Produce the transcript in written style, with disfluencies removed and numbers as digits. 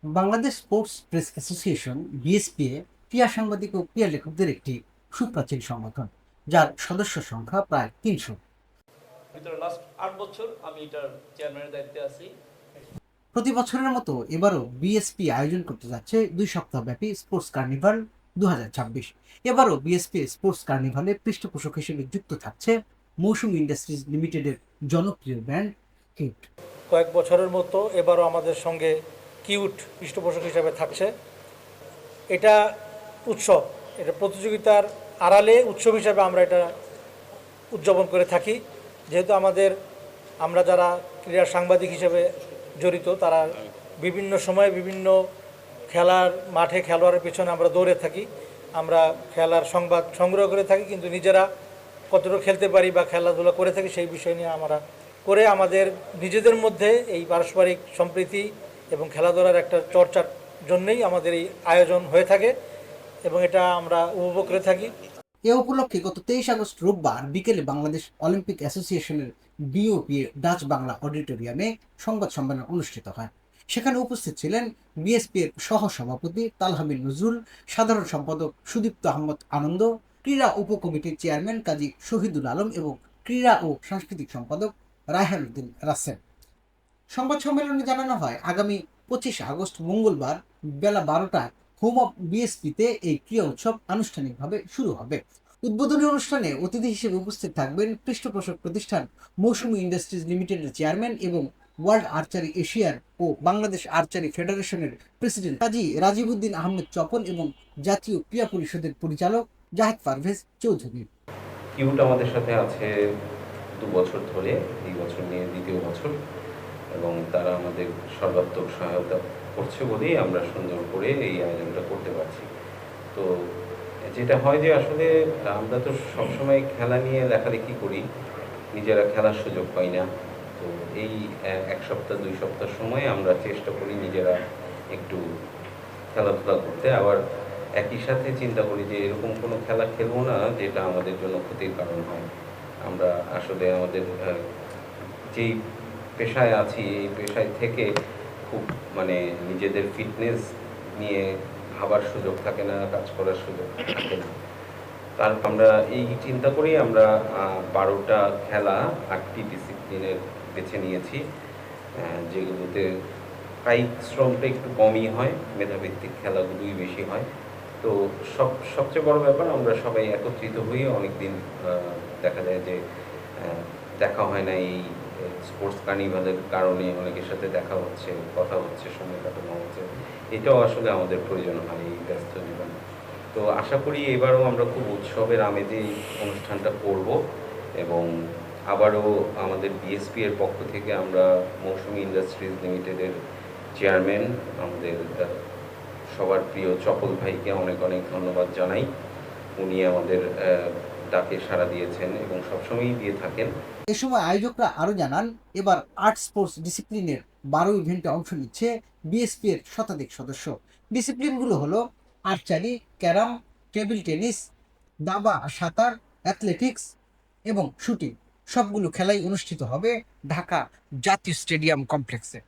Bangladesh sports press association বিএসপিএ ক্রীড়া সাংবাদিক ও ক্রীড়া লেখকদের একটি সুপ্রাচীন সংগঠন, যার সদস্য সংখ্যা প্রায় 300। ভিতরে লাস্ট 8 বছর আমি এটার চেয়ারম্যানের দায়িত্বে আছি। প্রতি বছরের মতো এবারও বিএসপি আয়োজন করতে যাচ্ছে 2 সপ্তাহব্যাপী স্পোর্টস কার্নিভাল 2026। এবারও বিএসপি স্পোর্টস কার্নিভালে পৃষ্ঠপোষক হিসেবে যুক্ত থাকছে মৌসুমী ইন্ডাস্ট্রিজ লিমিটেডের জনপ্রিয় ব্র্যান্ড কিউট। কয়েক বছরের মতো এবারও আমাদের সঙ্গে কিউট পৃষ্ঠপোষক হিসেবে থাকছে। এটা উৎসব, এটা প্রতিযোগিতার আড়ালে উৎসব হিসেবে আমরা এটা উদযাপন করে থাকি। যেহেতু আমরা যারা ক্রীড়া সাংবাদিক হিসেবে জড়িত, তারা বিভিন্ন সময়ে বিভিন্ন খেলার মাঠে খেলোয়াড়ের পিছনে আমরা দৌড়ে থাকি, আমরা খেলার সংবাদ সংগ্রহ করে থাকি, কিন্তু নিজেরা কতটুকু খেলতে পারি বা খেলাধুলা করে থাকি সেই বিষয় নিয়ে আমরা করে আমাদের নিজেদের মধ্যে এই পারস্পরিক সম্প্রীতি এবং খেলাধুলার একটা চর্চার জন্যই আমাদের এই আয়োজন হয়ে থাকে এবং এটা আমরা উপভোগ করে থাকি। এ উপলক্ষে গত 23 আগস্ট রোববার বিকেলে বাংলাদেশ অলিম্পিক অ্যাসোসিয়েশনের বিওপি ডাচ বাংলা অডিটোরিয়ামে সংবাদ সম্মেলন অনুষ্ঠিত হয়। সেখানে উপস্থিত ছিলেন বিএসপি এর সহ সভাপতি তালহামিল নজরুল, সাধারণ সম্পাদক সুদীপ্ত আহমদ আনন্দ, ক্রীড়া উপকমিটির চেয়ারম্যান কাজী শহীদুল আলম এবং ক্রীড়া ও সাংস্কৃতিক সম্পাদক রায়হান উদ্দিন রাসেল। সংবাদ সম্মেলনে জানানো হয়, আগামী 25 আগস্ট মঙ্গলবার বেলা 12টায় হোম অফ বিএসপিতে এই ক্রীড়া উৎসব আনুষ্ঠানিকভাবে শুরু হবে। উদ্বোধনী অনুষ্ঠানে অতিথি হিসেবে উপস্থিত থাকবেন পৃষ্ঠপোষক প্রতিষ্ঠান মৌসুমী ইন্ডাস্ট্রিজ লিমিটেডের চেয়ারম্যান এবং ওয়ার্ল্ড আর্চারি এশিয়ার ও বাংলাদেশ আর্চারি ফেডারেশনের প্রেসিডেন্ট কাজী রাজিবউদ্দিন আহমেদ চপন এবং জাতীয় ক্রীড়া পরিষদের পরিচালক জাহেদ পারভেজ চৌধুরী। কিউট আমাদের সাথে আছে 2 বছর ধরে, এই বছর নিয়ে 2য় বছর, এবং তারা আমাদের সর্বাত্মক সহায়তা করছে বলেই আমরা সুন্দর করে এই আয়োজনটা করতে পারছি। তো যেটা হয় যে আসলে আমরা তো সবসময় খেলা নিয়ে লেখালেখি করি, নিজেরা খেলার সুযোগ পাই না। তো এই 1 সপ্তাহ 2 সপ্তাহ সময় আমরা চেষ্টা করি নিজেরা একটু খেলাধুলা করতে, আবার একই সাথে চিন্তা করি যে এরকম কোনো খেলা খেলবো না যেটা আমাদের জন্য ক্ষতির কারণ হয়। আমরা আসলে আমাদের যেই পেশায় আছি এই পেশায় থেকে খুব নিজেদের ফিটনেস নিয়ে ভাবার সুযোগ থাকে না, কাজ করার সুযোগ থাকে না। তার আমরা এই চিন্তা করেই আমরা 12টা খেলা 8টি ডিসিপ্লিনের বেছে নিয়েছি, যেগুলোতে কায়িক শ্রমটা একটু কমই হয়, মেধাভিত্তিক খেলাগুলোই বেশি হয়। তো সবচেয়ে বড় ব্যাপার, আমরা সবাই একত্রিত হয়ে অনেকদিন দেখা যায় যে দেখা হয় না, এই স্পোর্টস কার্নিভালের কারণে অনেকের সাথে দেখা হচ্ছে, কথা হচ্ছে, সময় কাটানো হচ্ছে। এটাও আসলে আমাদের প্রয়োজন হয় এই ব্যস্ত জীবনে। তো আশা করি এবারও আমরা খুব উৎসবের আমেজে এই অনুষ্ঠানটা করব, এবং আবারও আমাদের বিএসপি এর পক্ষ থেকে আমরা মৌসুমী ইন্ডাস্ট্রিজ লিমিটেডের চেয়ারম্যান আমাদের সবার প্রিয় চপল ভাইকে অনেক অনেক ধন্যবাদ জানাই। উনি আমাদের ডাকে সাড়া দিয়েছেন এবং সবসময়ই দিয়ে থাকেন। এ সময় আয়োজকরা আরও জানান, এবার আর্ট স্পোর্টস ডিসিপ্লিনের 12 ইভেন্টে অংশ নিচ্ছে বিএসপি এর শতাধিক সদস্য। ডিসিপ্লিনগুলো হলো আর্চারি, ক্যারাম, টেবিল টেনিস, দাবা, সাঁতার, অ্যাথলেটিক্স এবং শুটিং। সবগুলো খেলাই অনুষ্ঠিত হবে ঢাকা জাতীয় স্টেডিয়াম কমপ্লেক্সে।